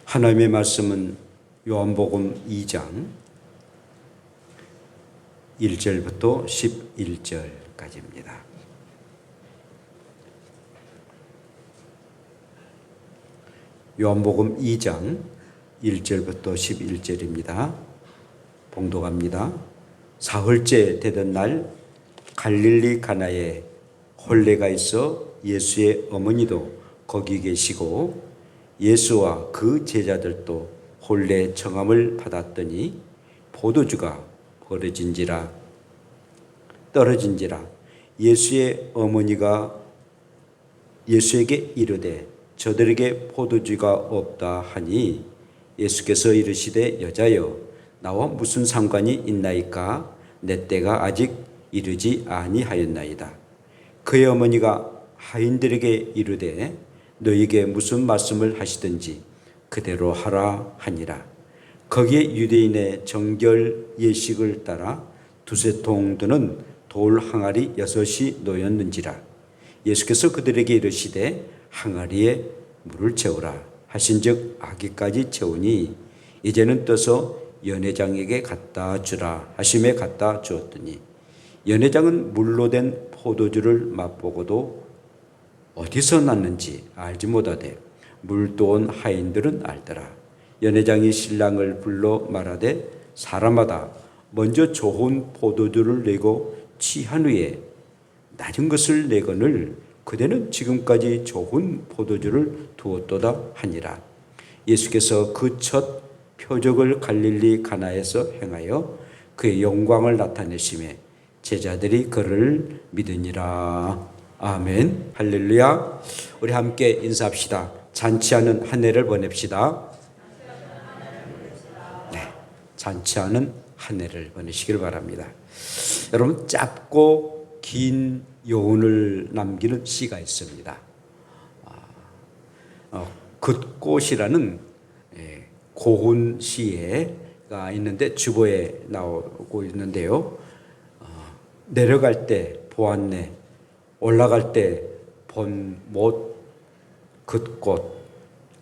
하나님의 말씀은 요한복음 2장 1절부터 11절까지입니다. 요한복음 2장 1절부터 11절입니다. 봉독합니다. 사흘째 되던 날 갈릴리 가나에 혼례가 있어 예수의 어머니도 거기 계시고 예수와 그 제자들도 혼례 청함을 받았더니 포도주가 떨어진지라 예수의 어머니가 예수에게 이르되 저들에게 포도주가 없다 하니 예수께서 이르시되 여자여 나와 무슨 상관이 있나이까 내 때가 아직 이르지 아니하였나이다. 그의 어머니가 하인들에게 이르되 너에게 무슨 말씀을 하시든지 그대로 하라 하니라. 거기에 유대인의 정결 예식을 따라 두세 통 드는 돌 항아리 6이 놓였는지라. 예수께서 그들에게 이르시되 항아리에 물을 채우라 하신즉 아기까지 채우니 이제는 떠서 연회장에게 갖다 주라 하심에 갖다 주었더니 연회장은 물로 된 포도주를 맛보고도 어디서 났는지 알지 못하되 물 떠온 하인들은 알더라. 연회장이 신랑을 불러 말하되 사람마다 먼저 좋은 포도주를 내고 취한 후에 낮은 것을 내거늘 그대는 지금까지 좋은 포도주를 두었도다 하니라. 예수께서 그 첫 표적을 갈릴리 가나에서 행하여 그의 영광을 나타내시매 제자들이 그를 믿으니라. 아멘. 할렐루야. 우리 함께 인사합시다. 잔치하는 한 해를 보냅시다. 네, 잔치하는 한 해를 보내시길 바랍니다. 여러분, 짧고 긴 여운을 남기는 시가 있습니다. 긋꽃이라는 고운 시가 있는데 주보에 나오고 있는데요. 내려갈 때 보았네, 올라갈 때 본 못, 긋꽃.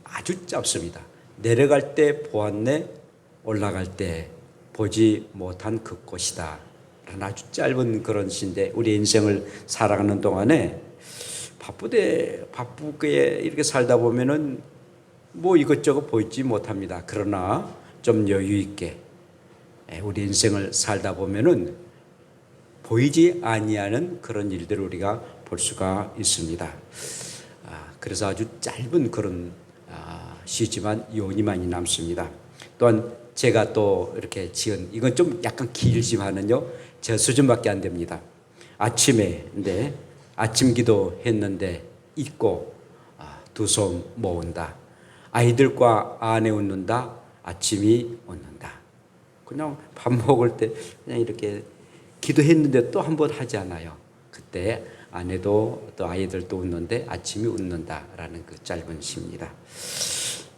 아주 짧습니다. 내려갈 때 보았네, 올라갈 때 보지 못한 긋꽃이다. 아주 짧은 그런 시인데 우리 인생을 살아가는 동안에 바쁘게 이렇게 살다 보면은 뭐 이것저것 보이지 못합니다. 그러나 좀 여유 있게 우리 인생을 살다 보면은 보이지 아니하는 그런 일들을 우리가 볼 수가 있습니다. 그래서 아주 짧은 그런 시지만 요운이 많이 남습니다. 또한 제가 또 이렇게 지은 이건 좀 약간 길지만은요 제 수준밖에 안 됩니다. 아침에 아침 기도 했는데 잊고 두 손 모은다. 아이들과 아내 웃는다. 아침이 웃는다. 그냥 밥 먹을 때 그냥 이렇게 기도했는데 또 한 번 하지 않아요. 그때 아내도 또 아이들도 웃는데 아침이 웃는다라는 그 짧은 시입니다.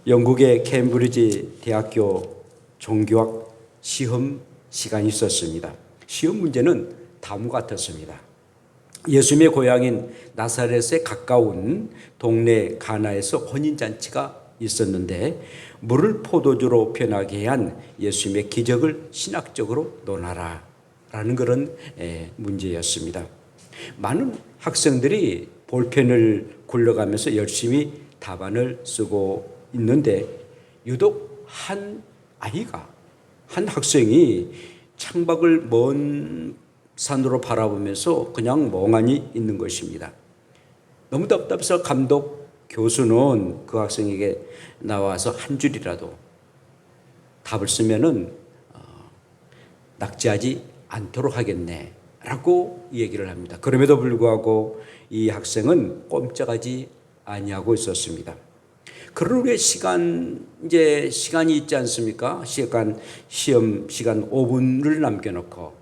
영국의 캠브리지 대학교 종교학 시험 시간이 있었습니다. 시험 문제는 다음과 같았습니다. 예수님의 고향인 나사렛에 가까운 동네 가나에서 혼인잔치가 있었는데 물을 포도주로 변하게 한 예수님의 기적을 신학적으로 논하라 라는 그런 문제였습니다. 많은 학생들이 볼펜을 굴러가면서 열심히 답안을 쓰고 있는데 유독 한 학생이 창밖을 먼 산으로 바라보면서 그냥 멍하니 있는 것입니다. 너무 답답해서 감독 교수는 그 학생에게 나와서 한 줄이라도 답을 쓰면은 낙제하지 않도록 하겠네 라고 얘기를 합니다. 그럼에도 불구하고 이 학생은 꼼짝하지 아니하고 있었습니다. 그런 후에 시간이 있지 않습니까? 시험 시간 5분을 남겨놓고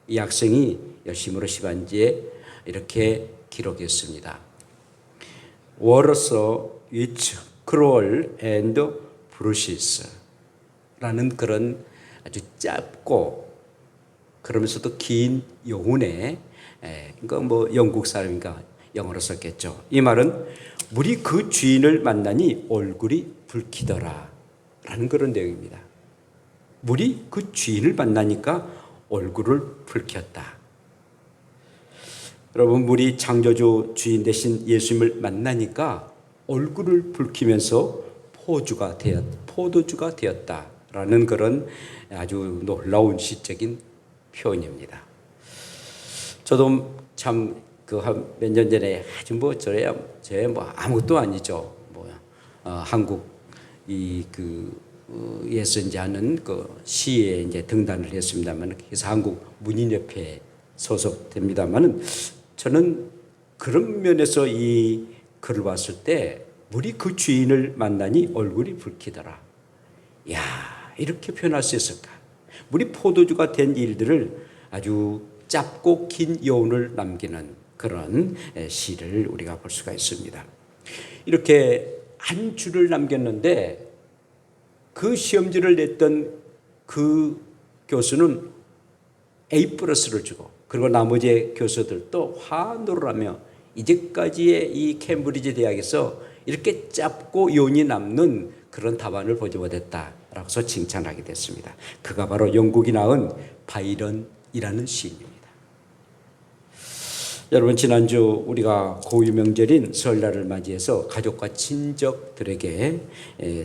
이 학생이 열심으로 시간지에 이렇게 기록했습니다. Words which cruel and precious 라는 그런 아주 짧고 그러면서도 긴 여운에 그러니까 뭐 영국 사람인가 영어로 썼겠죠. 이 말은 물이 그 주인을 만나니 얼굴이 붉히더라 라는 그런 내용입니다. 물이 그 주인을 만나니까 얼굴을 붉혔다. 여러분, 물이 창조주 주인 되신 예수님을 만나니까 얼굴을 붉히면서 포도주가 되었다라는 그런 아주 놀라운 시적인 표현입니다. 저도 참 그 한 몇 년 전에 아주 저야 아무것도 아니죠. 한국 에서 이제 하는 그 시에 이제 등단을 했습니다만, 그래서 한국 문인협회에 소속됩니다만은, 저는 그런 면에서 이 글을 봤을 때 물이 그 주인을 만나니 얼굴이 붉히더라. 야, 이렇게 표현할 수 있을까? 물이 포도주가 된 일들을 아주 짧고 긴 여운을 남기는 그런 시를 우리가 볼 수가 있습니다. 이렇게 한 줄을 남겼는데 그 시험지를 냈던 그 교수는 A+를 주고, 그리고 나머지 교수들도 환호를 하며 이제까지의 이 캠브리지 대학에서 이렇게 짧고 여운이 남는 그런 답안을 보지 못했다라고 해서 칭찬하게 됐습니다. 그가 바로 영국이 낳은 바이런이라는 시인입니다. 여러분, 지난주 우리가 고유 명절인 설날을 맞이해서 가족과 친척들에게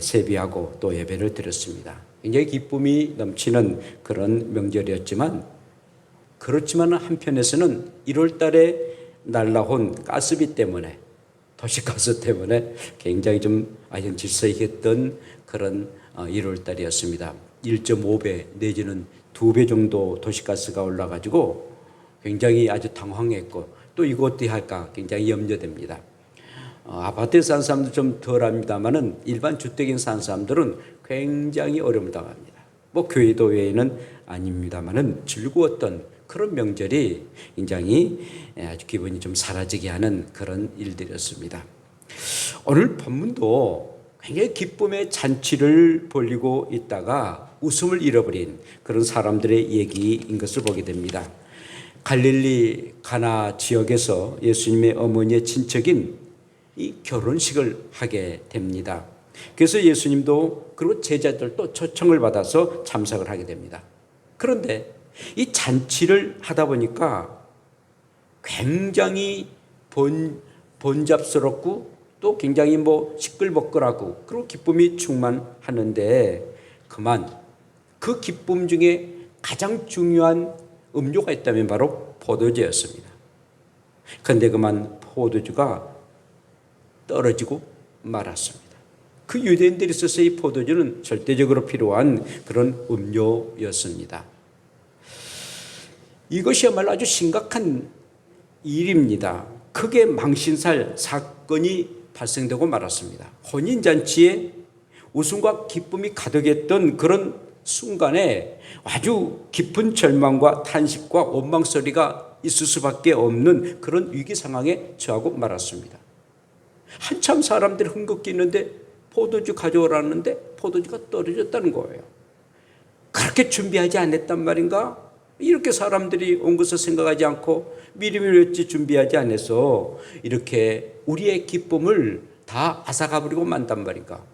세비하고 또 예배를 드렸습니다. 굉장히 기쁨이 넘치는 그런 명절이었지만, 그렇지만 한편에서는 1월 달에 날라온 가스비 때문에, 도시가스 때문에 굉장히 좀 질서있었던 그런 1월 달이었습니다. 1.5배 내지는 2배 정도 도시가스가 올라가지고 굉장히 아주 당황했고, 또 이거 어떻게 할까 굉장히 염려됩니다. 아파트에 사는 사람들 좀 덜합니다만은 일반 주택에 사는 사람들은 굉장히 어려움을 당합니다. 교회도 외에는 아닙니다만은 즐거웠던 그런 명절이 굉장히 아주 기분이 좀 사라지게 하는 그런 일들이었습니다. 오늘 본문도 굉장히 기쁨의 잔치를 벌이고 있다가 웃음을 잃어버린 그런 사람들의 얘기인 것을 보게 됩니다. 갈릴리 가나 지역에서 예수님의 어머니의 친척인 이 결혼식을 하게 됩니다. 그래서 예수님도 그리고 제자들도 초청을 받아서 참석을 하게 됩니다. 그런데 이 잔치를 하다 보니까 굉장히 번잡스럽고 또 굉장히 시끌벅글하고 그리고 기쁨이 충만하는데, 그만 그 기쁨 중에 가장 중요한 음료가 있다면 바로 포도주였습니다. 그런데 그만 포도주가 떨어지고 말았습니다. 그 유대인들이 있어서 이 포도주는 절대적으로 필요한 그런 음료였습니다. 이것이야말로 아주 심각한 일입니다. 크게 망신살 사건이 발생되고 말았습니다. 혼인잔치에 웃음과 기쁨이 가득했던 그런 순간에 아주 깊은 절망과 탄식과 원망소리가 있을 수밖에 없는 그런 위기 상황에 처하고 말았습니다. 한참 사람들이 흥겹게 있는데 포도주 가져오라는데 포도주가 떨어졌다는 거예요. 그렇게 준비하지 않았단 말인가? 이렇게 사람들이 온 것을 생각하지 않고 미리미리 어찌 준비하지 않아서 이렇게 우리의 기쁨을 다 앗아가버리고 만단 말인가?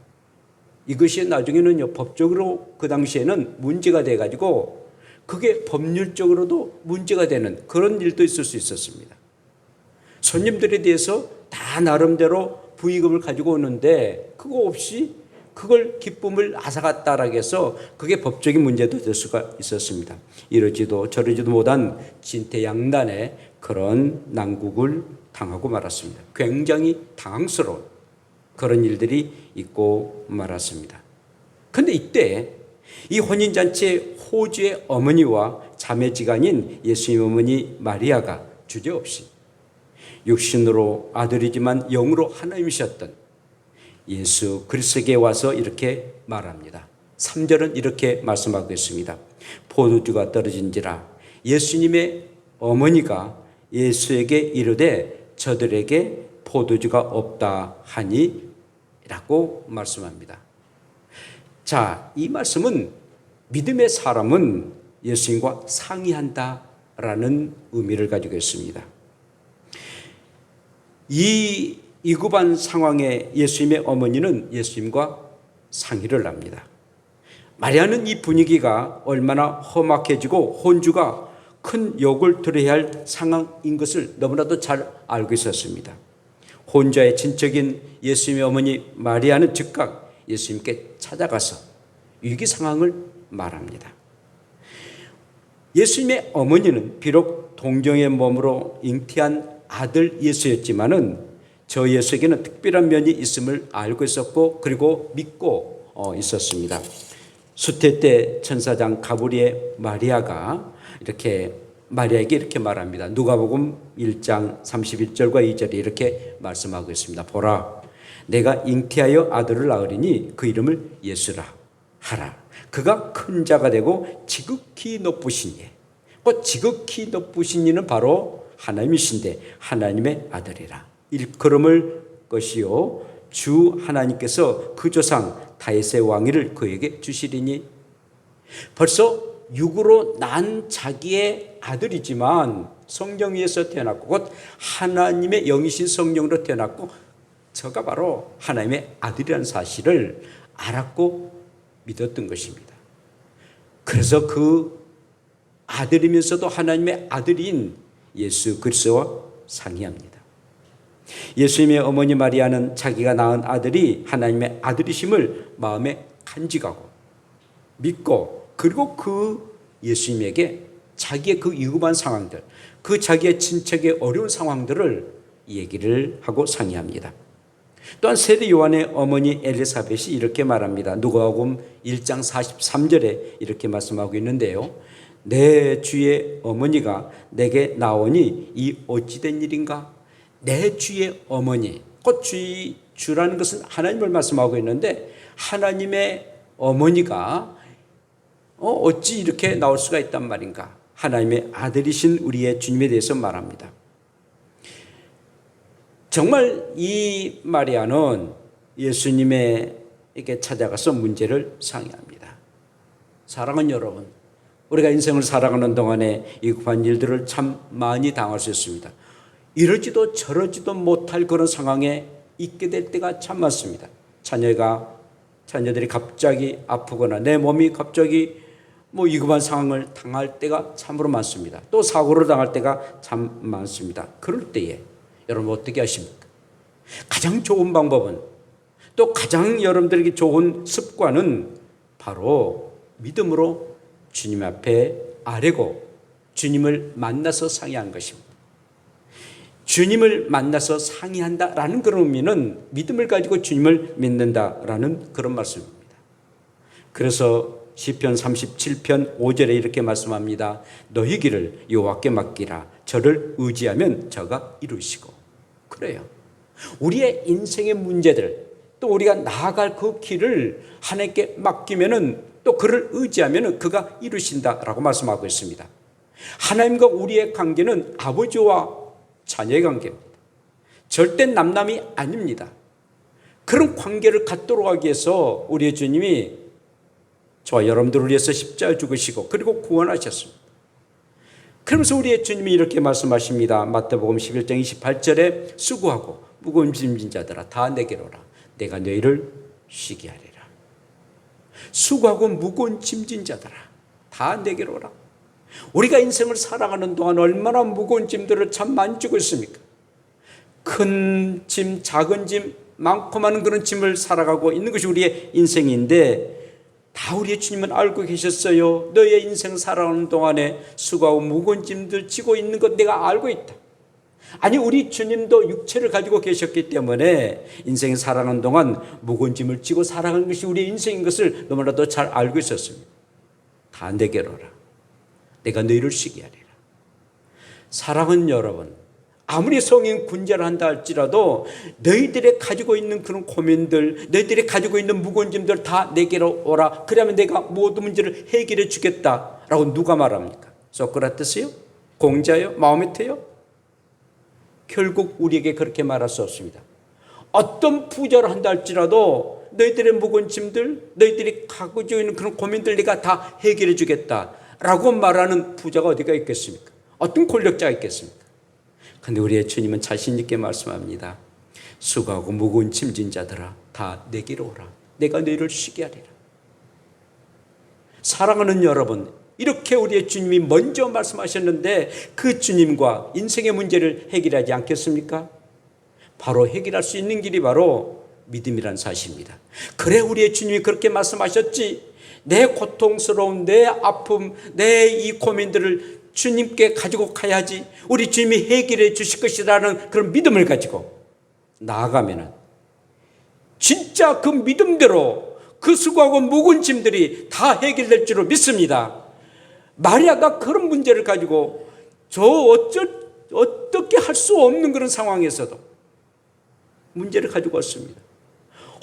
이것이 나중에는요, 법적으로 그 당시에는 문제가 돼가지고 그게 법률적으로도 문제가 되는 그런 일도 있을 수 있었습니다. 손님들에 대해서 다 나름대로 부의금을 가지고 오는데 그거 없이 그걸 기쁨을 앗아갔다라고 해서 그게 법적인 문제도 될 수가 있었습니다. 이러지도 저러지도 못한 진퇴양난의 그런 난국을 당하고 말았습니다. 굉장히 당황스러운 그런 일들이 있고 말았습니다. 그런데 이때 이 혼인잔치의 호주의 어머니와 자매지간인 예수님 어머니 마리아가 주저없이 육신으로 아들이지만 영으로 하나님이셨던 예수 그리스도에게 와서 이렇게 말합니다. 3절은 이렇게 말씀하고 있습니다. 포도주가 떨어진지라 예수님의 어머니가 예수에게 이르되 저들에게 포도주가 없다 하니 라고 말씀합니다. 자, 이 말씀은 믿음의 사람은 예수님과 상의한다라는 의미를 가지고 있습니다. 이 위급한 상황에 예수님의 어머니는 예수님과 상의를 합니다. 마리아는 이 분위기가 얼마나 험악해지고 혼주가 큰 욕을 들어야 할 상황인 것을 너무나도 잘 알고 있었습니다. 혼자의 친척인 예수님의 어머니 마리아는 즉각 예수님께 찾아가서 위기 상황을 말합니다. 예수님의 어머니는 비록 동정의 몸으로 잉태한 아들 예수였지만은 저 예수에게는 특별한 면이 있음을 알고 있었고 그리고 믿고 있었습니다. 수태 때 천사장 가브리엘 마리아가 마리아에게 이렇게 말합니다. 누가복음 1장 31절과 2절에 이렇게 말씀하고 있습니다. 보라, 내가 잉태하여 아들을 낳으리니 그 이름을 예수라 하라. 그가 큰 자가 되고 지극히 높으신 예. 그 지극히 높으신 이는 바로 하나님이신데 하나님의 아들이라. 일컬음을 것이요 주 하나님께서 그 조상 다윗의 왕위를 그에게 주시리니. 벌써 육으로 난 자기의 아들이지만 성령 위에서 태어났고 곧 하나님의 영이신 성령으로 태어났고 저가 바로 하나님의 아들이라는 사실을 알았고 믿었던 것입니다. 그래서 그 아들이면서도 하나님의 아들인 예수 그리스도와 상의합니다. 예수님의 어머니 마리아는 자기가 낳은 아들이 하나님의 아들이심을 마음에 간직하고 믿고 그리고 그 예수님에게 자기의 그 위급한 상황들, 그 자기의 친척의 어려운 상황들을 얘기를 하고 상의합니다. 또한 세례 요한의 어머니 엘리사벳이 이렇게 말합니다. 누가복음 1장 43절에 이렇게 말씀하고 있는데요. 내 주의 어머니가 내게 나오니 이 어찌된 일인가? 내 주의 어머니, 곧 주라는 것은 하나님을 말씀하고 있는데 하나님의 어머니가 어찌 이렇게 나올 수가 있단 말인가? 하나님의 아들이신 우리의 주님에 대해서 말합니다. 정말 이 마리아는 예수님에게 찾아가서 문제를 상의합니다. 사랑하는 여러분, 우리가 인생을 살아가는 동안에 이 급한 일들을 참 많이 당할 수 있습니다. 이러지도 저러지도 못할 그런 상황에 있게 될 때가 참 많습니다. 자녀들이 갑자기 아프거나 내 몸이 갑자기 위급한 상황을 당할 때가 참으로 많습니다. 또 사고를 당할 때가 참 많습니다. 그럴 때에 여러분 어떻게 하십니까? 가장 좋은 방법은 또 가장 여러분들에게 좋은 습관은 바로 믿음으로 주님 앞에 아뢰고 주님을 만나서 상의하는 것입니다. 주님을 만나서 상의한다라는 그런 의미는 믿음을 가지고 주님을 믿는다라는 그런 말씀입니다. 그래서 시편 37편 5절에 이렇게 말씀합니다. 너희 길을 여호와께 맡기라. 저를 의지하면 저가 이루시고. 그래요. 우리의 인생의 문제들 또 우리가 나아갈 그 길을 하나님께 맡기면은 또 그를 의지하면은 그가 이루신다라고 말씀하고 있습니다. 하나님과 우리의 관계는 아버지와 자녀의 관계입니다. 절대 남남이 아닙니다. 그런 관계를 갖도록 하기 위해서 우리의 주님이 저와 여러분들을 위해서 십자가에 죽으시고 그리고 구원하셨습니다. 그러면서 우리의 주님이 이렇게 말씀하십니다. 마태복음 11장 28절에 수고하고 무거운 짐진 자들아 다 내게로 오라. 내가 너희를 쉬게 하리라. 수고하고 무거운 짐진 자들아 다 내게로 오라. 우리가 인생을 살아가는 동안 얼마나 무거운 짐들을 참 많이 지고 있습니까? 큰 짐, 작은 짐, 많고 많은 그런 짐을 살아가고 있는 것이 우리의 인생인데 다 우리의 주님은 알고 계셨어요. 너의 인생 살아가는 동안에 수고하고 무거운 짐들 지고 있는 것 내가 알고 있다. 아니 우리 주님도 육체를 가지고 계셨기 때문에 인생 살아가는 동안 무거운 짐을 지고 살아가는 것이 우리의 인생인 것을 너무나도 잘 알고 있었습니다. 다 내게로 오라. 내가 너희를 쉬게 하리라. 사랑하는 여러분, 아무리 성인 군자를 한다 할지라도 너희들이 가지고 있는 그런 고민들, 너희들이 가지고 있는 무거운 짐들 다 내게로 오라. 그러면 내가 모든 문제를 해결해 주겠다라고 누가 말합니까? 소크라테스요? 공자요? 마호메트요? 결국 우리에게 그렇게 말할 수 없습니다. 어떤 부자를 한다 할지라도 너희들의 무거운 짐들, 너희들이 가지고 있는 그런 고민들 내가 다 해결해 주겠다라고 말하는 부자가 어디가 있겠습니까? 어떤 권력자가 있겠습니까? 그런데 우리의 주님은 자신 있게 말씀합니다. 수고하고 무거운 짐진 자들아 다 내게로 오라. 내가 너희를 쉬게 하리라. 사랑하는 여러분, 이렇게 우리의 주님이 먼저 말씀하셨는데 그 주님과 인생의 문제를 해결하지 않겠습니까? 바로 해결할 수 있는 길이 바로 믿음이란 사실입니다. 그래 우리의 주님이 그렇게 말씀하셨지. 내 고통스러운 내 아픔, 내 이 고민들을 주님께 가지고 가야지 우리 주님이 해결해 주실 것이라는 그런 믿음을 가지고 나아가면은 진짜 그 믿음대로 그 수고하고 묵은 짐들이 다 해결될 줄로 믿습니다. 마리아가 그런 문제를 가지고 어떻게 할 수 없는 그런 상황에서도 문제를 가지고 왔습니다.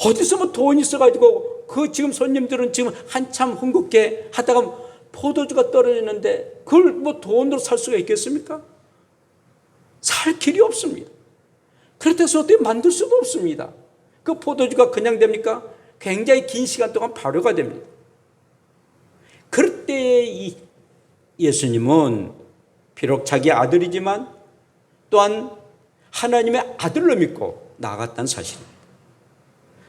어디서 뭐 돈이 있어가지고 그 지금 손님들은 지금 한참 흥국게 하다가 포도주가 떨어지는데 그걸 뭐 돈으로 살 수가 있겠습니까? 살 길이 없습니다. 그렇다고 어떻게 만들 수도 없습니다. 그 포도주가 그냥 됩니까? 굉장히 긴 시간 동안 발효가 됩니다. 그럴 때 이 예수님은 비록 자기 아들이지만 또한 하나님의 아들로 믿고 나아갔다는 사실입니다.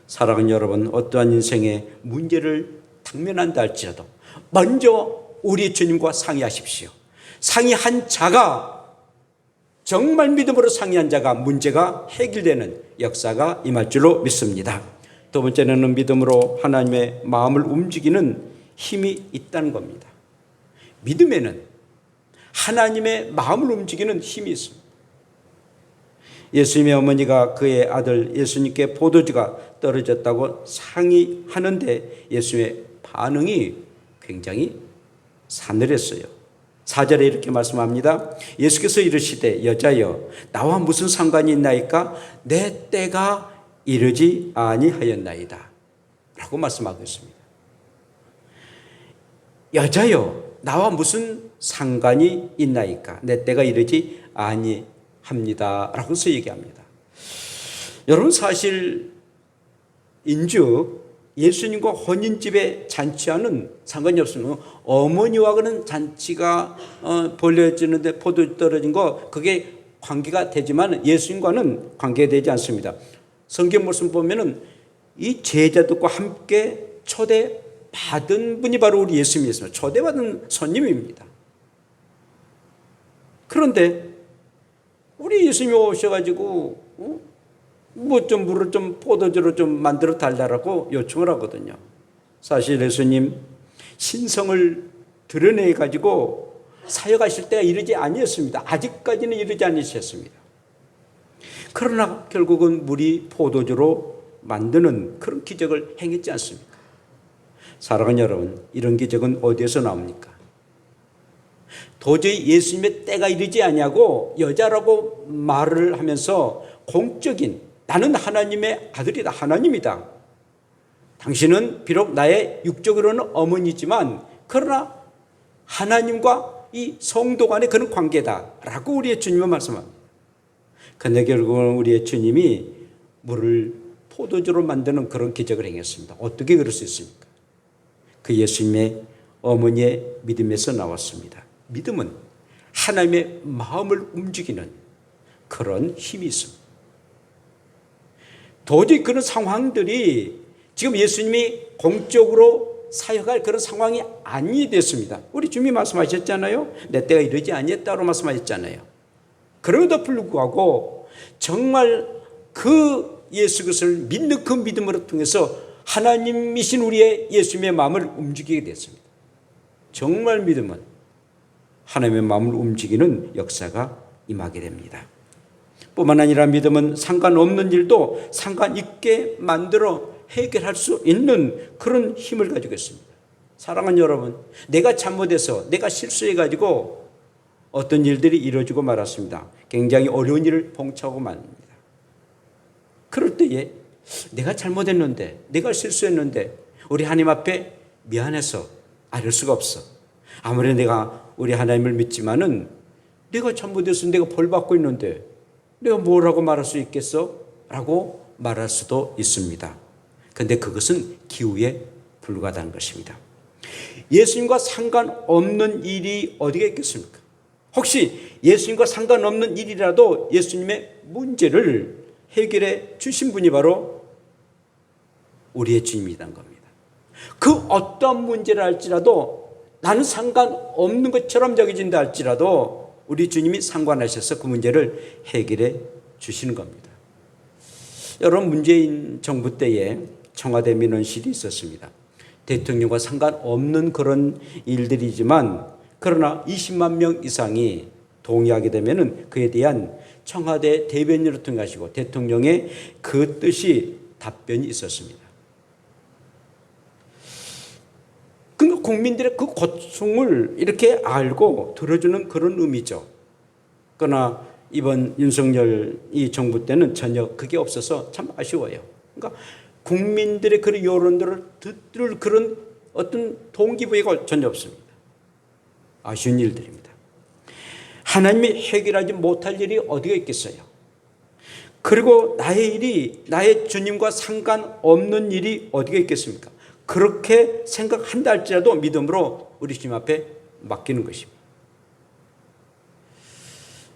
사랑하는 여러분, 어떠한 인생의 문제를 당면한다 할지라도 먼저 우리 주님과 상의하십시오. 상의한 자가, 정말 믿음으로 상의한 자가 문제가 해결되는 역사가 임할 줄로 믿습니다. 두 번째는 믿음으로 하나님의 마음을 움직이는 힘이 있다는 겁니다. 믿음에는 하나님의 마음을 움직이는 힘이 있습니다. 예수님의 어머니가 그의 아들 예수님께 포도주가 떨어졌다고 상의하는데 예수님의 반응이 굉장히 사늘했어요. 4절에 이렇게 말씀합니다. 예수께서 이르시되 여자여 나와 무슨 상관이 있나이까? 내 때가 이르지 아니하였나이다 라고 말씀하고 있습니다. 여자여 나와 무슨 상관이 있나이까? 내 때가 이르지 아니합니다 라고 해서 얘기합니다. 여러분, 사실 인즉 예수님과 혼인집에 잔치와는 상관이 없습니다. 어머니와 그런 잔치가 벌려지는데 포도 떨어진 거 그게 관계가 되지만 예수님과는 관계가 되지 않습니다. 성경 말씀 보면은 이 제자들과 함께 초대받은 분이 바로 우리 예수님이었습니다. 초대받은 손님입니다. 그런데 우리 예수님이 오셔가지고 뭐 좀 물을 좀 포도주로 좀 만들어 달라고 요청을 하거든요. 사실 예수님 신성을 드러내 가지고 사역하실 때가 이르지 아니었습니다. 아직까지는 이르지 않으셨습니다. 그러나 결국은 물이 포도주로 만드는 그런 기적을 행했지 않습니까? 사랑하는 여러분, 이런 기적은 어디에서 나옵니까? 도저히 예수님의 때가 이르지 아니하고 여자라고 말을 하면서 공적인 나는 하나님의 아들이다, 하나님이다. 당신은 비록 나의 육적으로는 어머니지만 그러나 하나님과 이 성도 간의 그런 관계다라고 우리의 주님은 말씀합니다. 그런데 결국은 우리의 주님이 물을 포도주로 만드는 그런 기적을 행했습니다. 어떻게 그럴 수 있습니까? 그 예수님의 어머니의 믿음에서 나왔습니다. 믿음은 하나님의 마음을 움직이는 그런 힘이 있습니다. 도저히 그런 상황들이 지금 예수님이 공적으로 사역할 그런 상황이 아니 됐습니다. 우리 주님이 말씀하셨잖아요. 내 때가 이르지 아니했다고 말씀하셨잖아요. 그럼에도 불구하고 정말 그 예수 그리스도를 믿는 그 믿음으로 통해서 하나님이신 우리의 예수님의 마음을 움직이게 됐습니다. 정말 믿음은 하나님의 마음을 움직이는 역사가 임하게 됩니다. 뿐만 아니라 믿음은 상관없는 일도 상관있게 만들어 해결할 수 있는 그런 힘을 가지고 있습니다. 사랑하는 여러분, 내가 잘못해서 내가 실수해가지고 어떤 일들이 이루어지고 말았습니다. 굉장히 어려운 일을 봉착하고 말입니다. 그럴 때에 내가 잘못했는데, 내가 실수했는데 우리 하나님 앞에 미안해서 아릴 수가 없어. 아무리 내가 우리 하나님을 믿지만은 내가 잘못해서 내가 벌 받고 있는데 내가 뭐라고 말할 수 있겠어? 라고 말할 수도 있습니다. 그런데 그것은 기우에 불과하다는 것입니다. 예수님과 상관없는 일이 어디가 있겠습니까? 혹시 예수님과 상관없는 일이라도 예수님의 문제를 해결해 주신 분이 바로 우리의 주님이라는 겁니다. 그 어떠한 문제를 할지라도 나는 상관없는 것처럼 여겨진다 할지라도 우리 주님이 상관하셔서 그 문제를 해결해 주시는 겁니다. 여러분, 문재인 정부 때에 청와대 민원실이 있었습니다. 대통령과 상관없는 그런 일들이지만 그러나 20만 명 이상이 동의하게 되면은 그에 대한 청와대 대변인을 통해 하시고 대통령의 그 뜻이 답변이 있었습니다. 그러니까 국민들의 그 고충을 이렇게 알고 들어주는 그런 의미죠. 그러나 이번 윤석열 이 정부 때는 전혀 그게 없어서 참 아쉬워요. 그러니까 국민들의 그런 여론들을 들을 그런 어떤 동기부여가 전혀 없습니다. 아쉬운 일들입니다. 하나님이 해결하지 못할 일이 어디가 있겠어요? 그리고 나의 일이 나의 주님과 상관없는 일이 어디가 있겠습니까? 그렇게 생각한다 할지라도 믿음으로 우리 주님 앞에 맡기는 것입니다.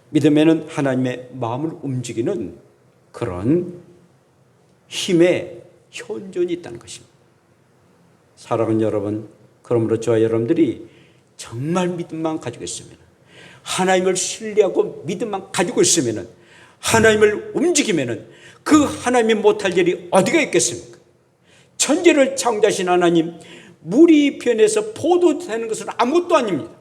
믿음에는 하나님의 마음을 움직이는 그런 힘의 현존이 있다는 것입니다. 사랑하는 여러분, 그러므로 저와 여러분들이 정말 믿음만 가지고 있으면, 하나님을 신뢰하고 믿음만 가지고 있으면, 하나님을 움직이면 그 하나님이 못할 일이 어디가 있겠습니까? 천지를 창조하신 하나님, 물이 변해서 포도 되는 것은 아무것도 아닙니다.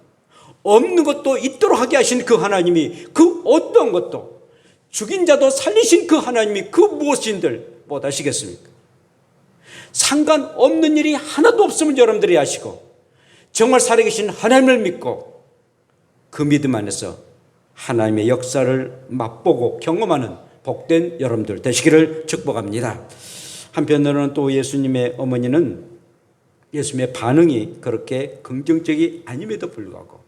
없는 것도 있도록 하게 하신 그 하나님이 그 어떤 것도, 죽인 자도 살리신 그 하나님이 그 무엇인들 못하시겠습니까? 상관없는 일이 하나도 없으면 여러분들이 아시고 정말 살아계신 하나님을 믿고 그 믿음 안에서 하나님의 역사를 맛보고 경험하는 복된 여러분들 되시기를 축복합니다. 한편으로는 또 예수님의 어머니는 예수님의 반응이 그렇게 긍정적이 아님에도 불구하고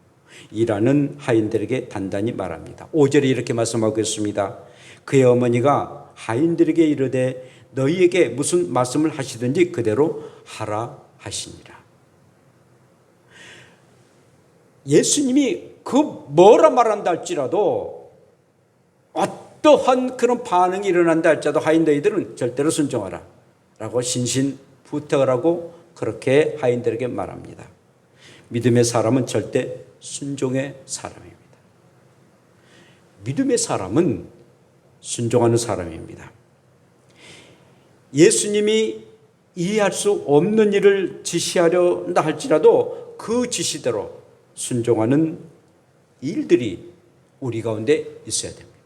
일하는 하인들에게 단단히 말합니다. 5절에 이렇게 말씀하고 있습니다. 그의 어머니가 하인들에게 이르되 너희에게 무슨 말씀을 하시든지 그대로 하라 하시니라. 예수님이 그 뭐라 말한다 할지라도, 어떠한 그런 반응이 일어난다 할지라도 하인 너희들은 절대로 순종하라 라고 신신부탁을 하고 그렇게 하인들에게 말합니다. 믿음의 사람은 절대 순종의 사람입니다. 믿음의 사람은 순종하는 사람입니다. 예수님이 이해할 수 없는 일을 지시하려 한다 할지라도 그 지시대로 순종하는 일들이 우리 가운데 있어야 됩니다.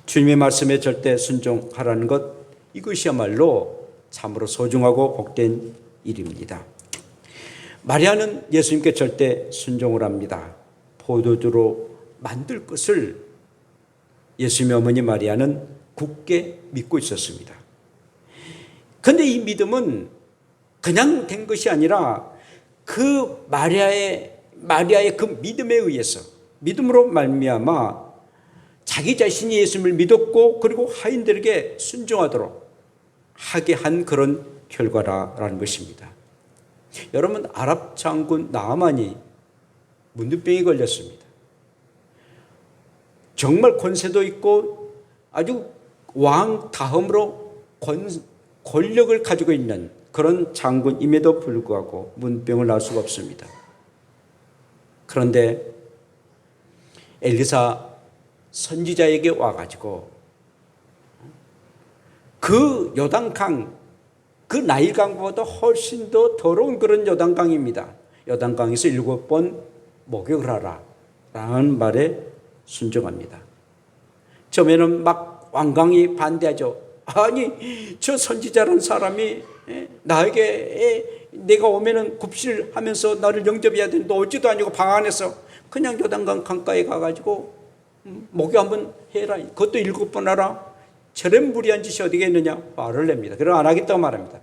주님의 말씀에 절대 순종하라는 것, 이것이야말로 참으로 소중하고 복된 일입니다. 마리아는 예수님께 절대 순종을 합니다. 포도주로 만들 것을 예수님의 어머니 마리아는 굳게 믿고 있었습니다. 그런데 이 믿음은 그냥 된 것이 아니라 그 마리아의 그 믿음에 의해서, 믿음으로 말미암아 자기 자신이 예수님을 믿었고 그리고 하인들에게 순종하도록 하게 한 그런 결과라는 것입니다. 여러분, 아랍 장군 나아만이 문둥병이 걸렸습니다. 정말 권세도 있고 아주 왕 다음으로 권력을 가지고 있는 그런 장군임에도 불구하고 문병을 날 수가 없습니다. 그런데 엘리사 선지자에게 와가지고 그 요단강, 그 나일강보다 훨씬 더 더러운 그런 요단강입니다. 요단강에서 7번 목욕을 하라 라는 말에 순종합니다. 처음에는 막 완강히 반대하죠. 아니, 저 선지자라는 사람이 나에게 내가 오면은 굽실하면서 나를 영접해야 되는데 오지도 아니고 방 안에서 그냥 요단강 강가에 가가지고 목욕 한번 해라. 그것도 7번 하라. 저런 무리한 짓이 어디가 있느냐 말을 냅니다. 그럼 안 하겠다고 말합니다.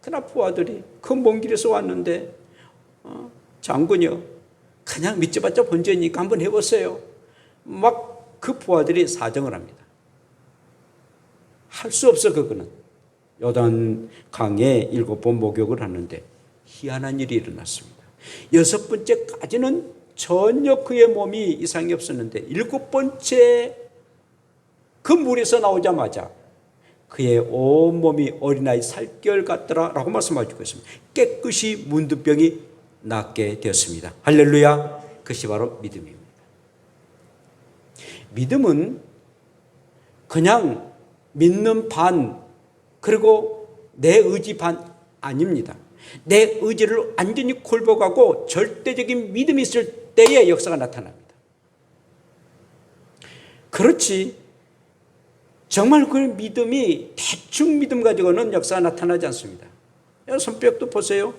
그러나 부하들이 그 먼 길에서 왔는데 장군이요, 그냥 믿지봤자 번제니까 한번 해보세요. 막 그 부하들이 사정을 합니다. 할 수 없어. 그거는 요단강에 7번 목욕을 하는데 희한한 일이 일어났습니다. 6번째까지는 전혀 그의 몸이 이상이 없었는데 7번째 그 물에서 나오자마자 그의 온몸이 어린아이 살결 같더라 라고 말씀하시고 있습니다. 깨끗이 문둥병이 낫게 되었습니다. 할렐루야. 그것이 바로 믿음입니다. 믿음은 그냥 믿는 반, 그리고 내 의지 반 아닙니다. 내 의지를 완전히 굴복하고 절대적인 믿음이 있을 때의 역사가 나타납니다. 그렇지 정말 그 믿음이 대충 믿음 가지고는 역사가 나타나지 않습니다. 손뼉도 보세요.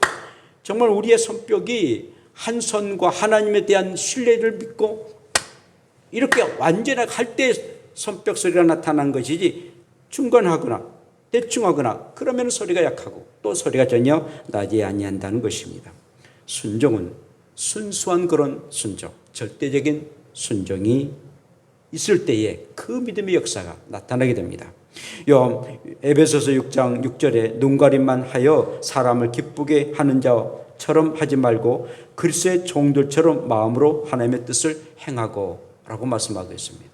정말 우리의 손뼉이 한 손과 하나님에 대한 신뢰를 믿고 이렇게 완전하게 할 때 손뼉 소리가 나타나는 것이지, 중간하거나 대충 하거나 그러면 소리가 약하고 또 소리가 전혀 나지 아니한다는 것입니다. 순종은 순수한 그런 순종, 절대적인 순종이 있을 때에 그 믿음의 역사가 나타나게 됩니다. 에베소서 6장 6절에 눈 가림만 하여 사람을 기쁘게 하는 자처럼 하지 말고 그리스도의 종들처럼 마음으로 하나님의 뜻을 행하고 라고 말씀하고 있습니다.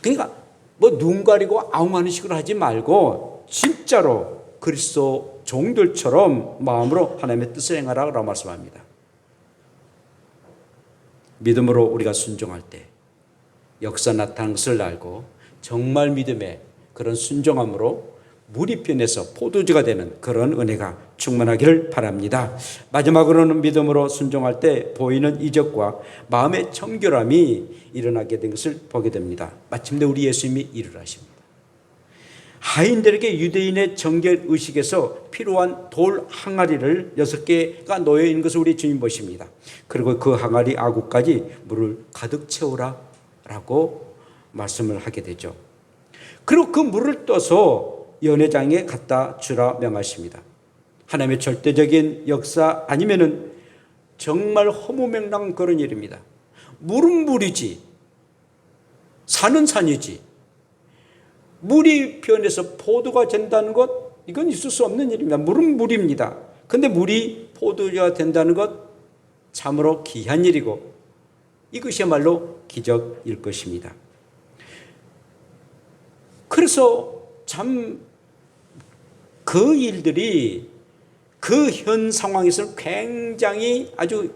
그러니까 뭐 눈 가리고 아웅하는 식으로 하지 말고 진짜로 그리스도 종들처럼 마음으로 하나님의 뜻을 행하라고 말씀합니다. 믿음으로 우리가 순종할 때 역사 나타나는 것을 알고 정말 믿음의 그런 순종함으로 물이 변해서 포도주가 되는 그런 은혜가 충만하기를 바랍니다. 마지막으로는 믿음으로 순종할 때 보이는 이적과 마음의 청결함이 일어나게 된 것을 보게 됩니다. 마침내 우리 예수님이 일을 하십니다. 하인들에게 유대인의 정결 의식에서 필요한 돌 항아리를 6개가 놓여 있는 것을 우리 주님 보십니다. 그리고 그 항아리 아구까지 물을 가득 채우라 라고 말씀을 하게 되죠. 그리고 그 물을 떠서 연회장에 갖다 주라 명하십니다. 하나님의 절대적인 역사 아니면은 정말 허무맹랑한 그런 일입니다. 물은 물이지, 산은 산이지, 물이 변해서 포도가 된다는 것, 이건 있을 수 없는 일입니다. 물은 물입니다. 근데 물이 포도가 된다는 것, 참으로 귀한 일이고 이것이야말로 기적일 것입니다. 그래서 참 그 일들이 그 현 상황에서는 굉장히 아주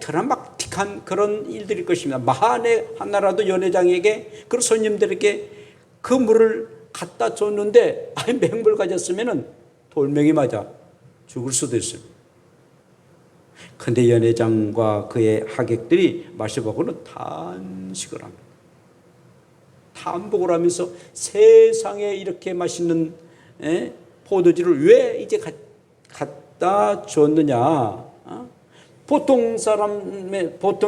드라마틱한 그런 일들일 것입니다. 만에 하나라도 연회장에게 그런 손님들에게 그 물을 갖다 줬는데 맹물 가졌으면 돌멩이 맞아 죽을 수도 있습니다. 그런데 연회장과 그의 하객들이 마셔보고는 단식을 합니다. 탄복을 하면서 세상에 이렇게 맛있는 포도주를 왜 이제 갖다 줬느냐. 보통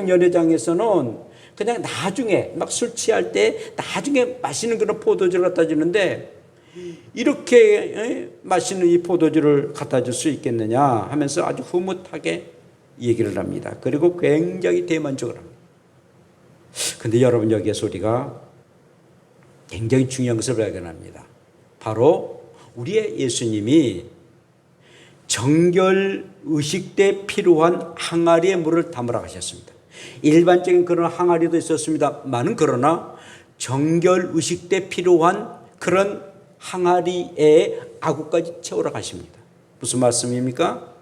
연회장에서는 그냥 나중에 막 술 취할 때 나중에 마시는 그런 포도주를 갖다 주는데 이렇게 마시는 이 포도주를 갖다 줄 수 있겠느냐 하면서 아주 흐뭇하게 얘기를 합니다. 그리고 굉장히 대만족을 합니다. 그런데 여러분, 여기에서 우리가 굉장히 중요한 것을 발견합니다. 바로 우리의 예수님이 정결 의식 때 필요한 항아리에 물을 담으라 하셨습니다. 일반적인 그런 항아리도 있었습니다만은 그러나 정결 의식 때 필요한 그런 항아리에 아구까지 채우라 하십니다. 무슨 말씀입니까?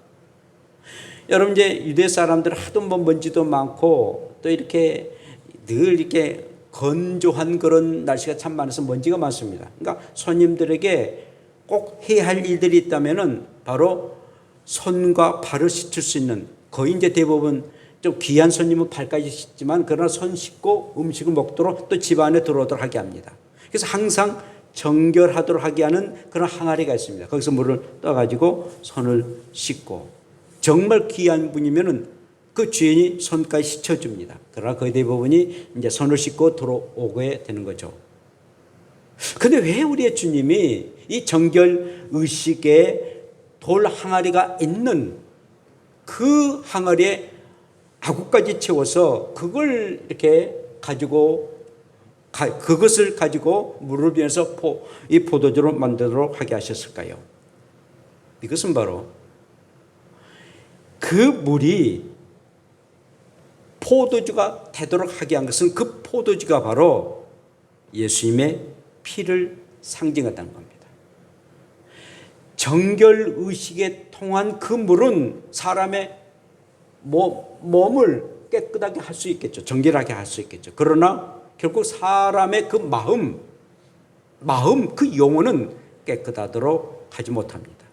여러분, 이제 유대 사람들 하도 먼지도 많고 또 이렇게 늘 이렇게 건조한 그런 날씨가 참 많아서 먼지가 많습니다. 그러니까 손님들에게 꼭 해야 할 일들이 있다면은 바로 손과 발을 씻을 수 있는, 거의 이제 대부분 좀 귀한 손님은 발까지 씻지만 그러나 손 씻고 음식을 먹도록 또 집 안에 들어오도록 하게 합니다. 그래서 항상 정결하도록 하게 하는 그런 항아리가 있습니다. 거기서 물을 떠가지고 손을 씻고, 정말 귀한 분이면은 그 주인이 손까지 씻어줍니다. 그러나 거의 대부분이 이제 손을 씻고 들어오게 되는 거죠. 근데 왜 우리의 주님이 이 정결 의식에 돌 항아리가 있는 그 항아리에 아구까지 채워서 그걸 이렇게 가지고 그것을 가지고 물을 비워서 이 포도주로 만들도록 하게 하셨을까요? 이것은 바로 그 물이 포도주가 되도록 하게 한 것은 그 포도주가 바로 예수님의 피를 상징한다는 겁니다. 정결 의식에 통한 그 물은 사람의 몸을 깨끗하게 할 수 있겠죠. 정결하게 할 수 있겠죠. 그러나 결국 사람의 그 마음, 그 영혼은 깨끗하도록 하지 못합니다.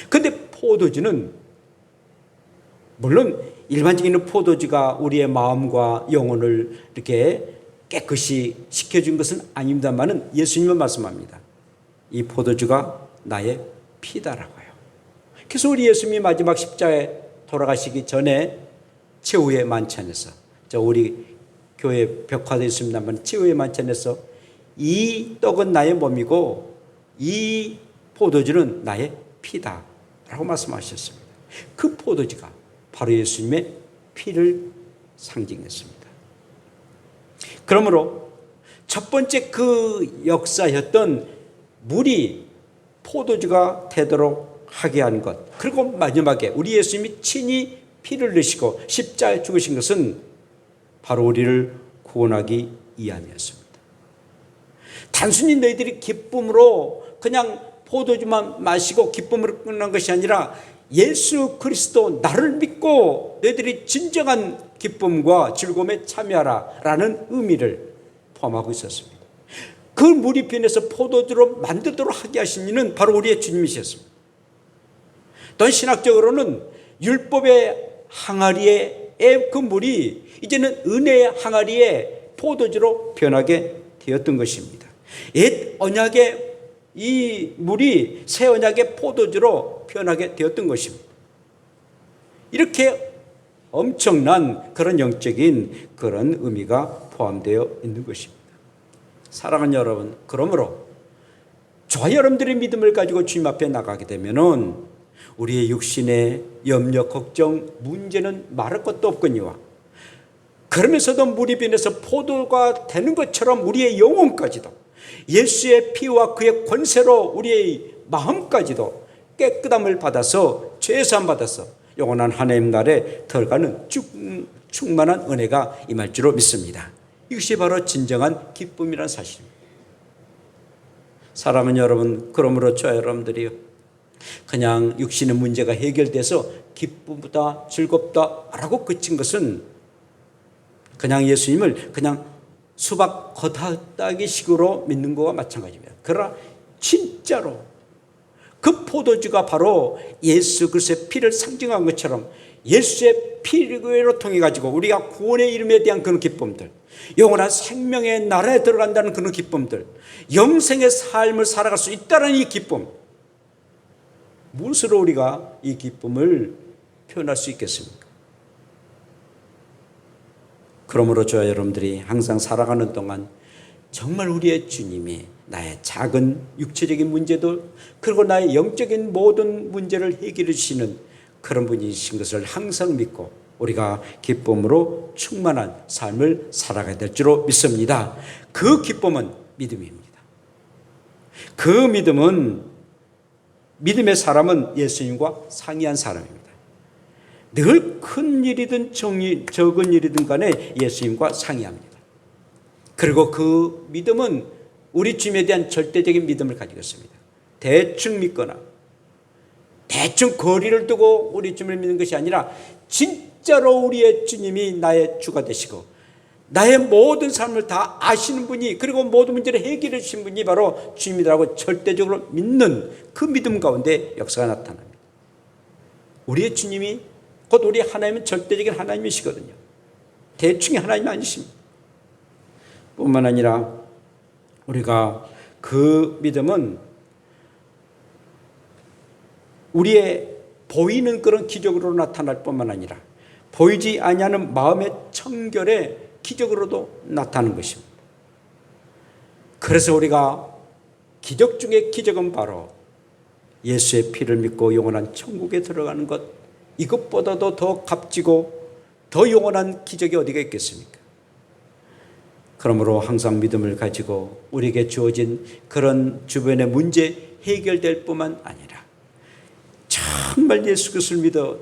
그런데 포도주는 물론 일반적인 포도주가 우리의 마음과 영혼을 이렇게 깨끗이 시켜준 것은 아닙니다만은 예수님은 말씀합니다. 이 포도주가 나의 피다라고요. 그래서 우리 예수님이 마지막 십자가에 돌아가시기 전에 최후의 만찬에서, 우리 교회 벽화되어 있습니다만 최후의 만찬에서 이 떡은 나의 몸이고 이 포도주는 나의 피다라고 말씀하셨습니다. 그 포도주가 바로 예수님의 피를 상징했습니다. 그러므로 첫 번째 그 역사였던 물이 포도주가 되도록 하게 한 것, 그리고 마지막에 우리 예수님이 친히 피를 흘리시고 십자가에 죽으신 것은 바로 우리를 구원하기 위함이었습니다. 단순히 너희들이 기쁨으로 그냥 포도주만 마시고 기쁨으로 끝난 것이 아니라 예수 그리스도 나를 믿고 너희들이 진정한 기쁨과 즐거움에 참여하라 라는 의미를 포함하고 있었습니다. 그 물이 변해서 포도주로 만들도록 하게 하신 이는 바로 우리의 주님이셨습니다. 또한 신학적으로는 율법의 항아리의 그 물이 이제는 은혜의 항아리에 포도주로 변하게 되었던 것입니다. 옛 언약의 이 물이 새 언약의 포도주로 변하게 되었던 것입니다. 이렇게 엄청난 그런 영적인 그런 의미가 포함되어 있는 것입니다. 사랑하는 여러분, 그러므로 저와 여러분들의 믿음을 가지고 주님 앞에 나가게 되면은 우리의 육신의 염려, 걱정, 문제는 말할 것도 없거니와 그러면서도 물이 변해서 포도가 되는 것처럼 우리의 영혼까지도 예수의 피와 그의 권세로 우리의 마음까지도 깨끗함을 받아서 죄사함 받아서 영원한 하나님 나라에 들어가는 충만한 은혜가 임할 줄로 믿습니다. 이것이 바로 진정한 기쁨이라는 사실입니다. 사랑하는 여러분, 그러므로 저와 여러분들이 그냥 육신의 문제가 해결돼서 기쁘다 즐겁다라고 그친 것은 그냥 예수님을 그냥 수박 겉핥기 식으로 믿는 것과 마찬가지입니다. 그러나 진짜로 그 포도주가 바로 예수 그리스도의 피를 상징한 것처럼 예수의 피를 통해 가지고 우리가 구원의 이름에 대한 그런 기쁨들, 영원한 생명의 나라에 들어간다는 그런 기쁨들, 영생의 삶을 살아갈 수 있다는 이 기쁨, 무엇으로 우리가 이 기쁨을 표현할 수 있겠습니까? 그러므로 저와 여러분들이 항상 살아가는 동안 정말 우리의 주님이 나의 작은 육체적인 문제도 그리고 나의 영적인 모든 문제를 해결해 주시는 그런 분이신 것을 항상 믿고 우리가 기쁨으로 충만한 삶을 살아가야 될 줄로 믿습니다. 그 기쁨은 믿음입니다. 그 믿음의 사람은 예수님과 상이한 사람입니다. 늘 큰 일이든 적은 일이든 간에 예수님과 상의합니다. 그리고 그 믿음은 우리 주님에 대한 절대적인 믿음을 가지고 있습니다. 대충 믿거나 대충 거리를 두고 우리 주님을 믿는 것이 아니라 진짜로 우리의 주님이 나의 주가 되시고 나의 모든 삶을 다 아시는 분이 그리고 모든 문제를 해결해 주신 분이 바로 주님이라고 절대적으로 믿는 그 믿음 가운데 역사가 나타납니다. 우리의 주님이 곧 우리 하나님은 절대적인 하나님이시거든요. 대충의 하나님이 아니십니다. 뿐만 아니라 우리가 그 믿음은 우리의 보이는 그런 기적으로 나타날 뿐만 아니라 보이지 아니하는 마음의 청결의 기적으로도 나타나는 것입니다. 그래서 우리가 기적 중에 기적은 바로 예수의 피를 믿고 영원한 천국에 들어가는 것, 이것보다도 더 값지고 더 영원한 기적이 어디가 있겠습니까? 그러므로 항상 믿음을 가지고 우리에게 주어진 그런 주변의 문제 해결될 뿐만 아니라 정말 예수 그리스도를 믿어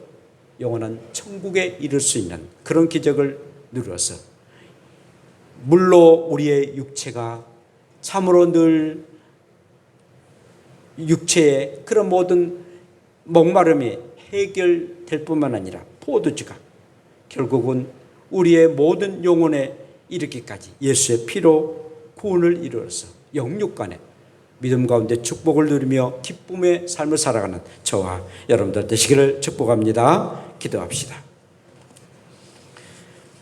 영원한 천국에 이를 수 있는 그런 기적을 누려서 물로 우리의 육체가 참으로 늘 육체의 그런 모든 목마름이 해결될 뿐만 아니라 포도주가 결국은 우리의 모든 영혼에 이르기까지 예수의 피로 구원을 이루어서 영육간에 믿음 가운데 축복을 누리며 기쁨의 삶을 살아가는 저와 여러분들 되시기를 축복합니다. 기도합시다.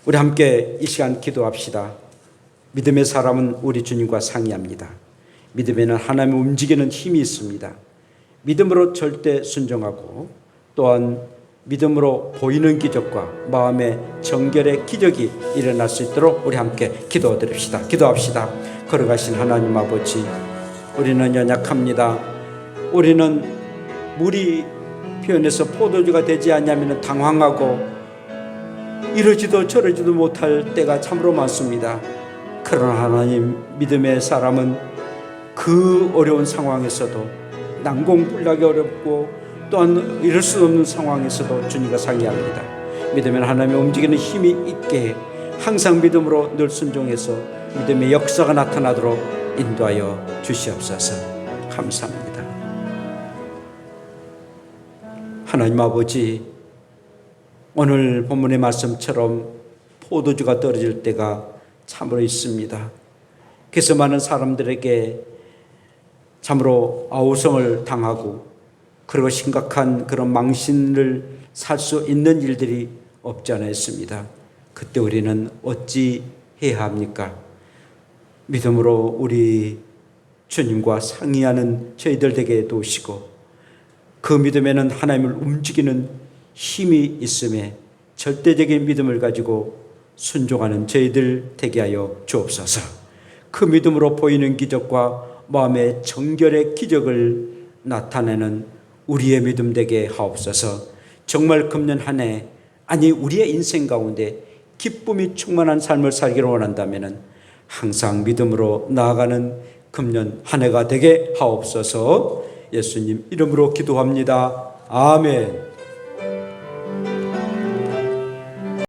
우리 함께 이 시간 기도합시다. 믿음의 사람은 우리 주님과 상의합니다. 믿음에는 하나님을 움직이는 힘이 있습니다. 믿음으로 절대 순종하고 또한 믿음으로 보이는 기적과 마음의 정결의 기적이 일어날 수 있도록 우리 함께 기도드립시다. 기도합시다. 걸어가신 하나님 아버지, 우리는 연약합니다. 우리는 물이 표현해서 포도주가 되지 않냐면 당황하고 이러지도 저러지도 못할 때가 참으로 많습니다. 그러나 하나님, 믿음의 사람은 그 어려운 상황에서도 난공불락이 어렵고 또한 이럴 수 없는 상황에서도 주님과 상의합니다. 믿으면 하나님의 움직이는 힘이 있게 항상 믿음으로 늘 순종해서 믿음의 역사가 나타나도록 인도하여 주시옵소서. 감사합니다. 하나님 아버지, 오늘 본문의 말씀처럼 포도주가 떨어질 때가 참으로 있습니다. 그래서 많은 사람들에게 참으로 아우성을 당하고 그리고 심각한 그런 망신을 살 수 있는 일들이 없지 않아 있습니다. 그때 우리는 어찌 해야 합니까? 믿음으로 우리 주님과 상의하는 저희들 되게 도우시고 그 믿음에는 하나님을 움직이는 힘이 있음에 절대적인 믿음을 가지고 순종하는 저희들 되게 하여 주옵소서. 그 믿음으로 보이는 기적과 마음의 정결의 기적을 나타내는 우리의 믿음 되게 하옵소서. 정말 금년 한 해, 아니 우리의 인생 가운데 기쁨이 충만한 삶을 살기를 원한다면 항상 믿음으로 나아가는 금년 한 해가 되게 하옵소서. 예수님 이름으로 기도합니다. 아멘.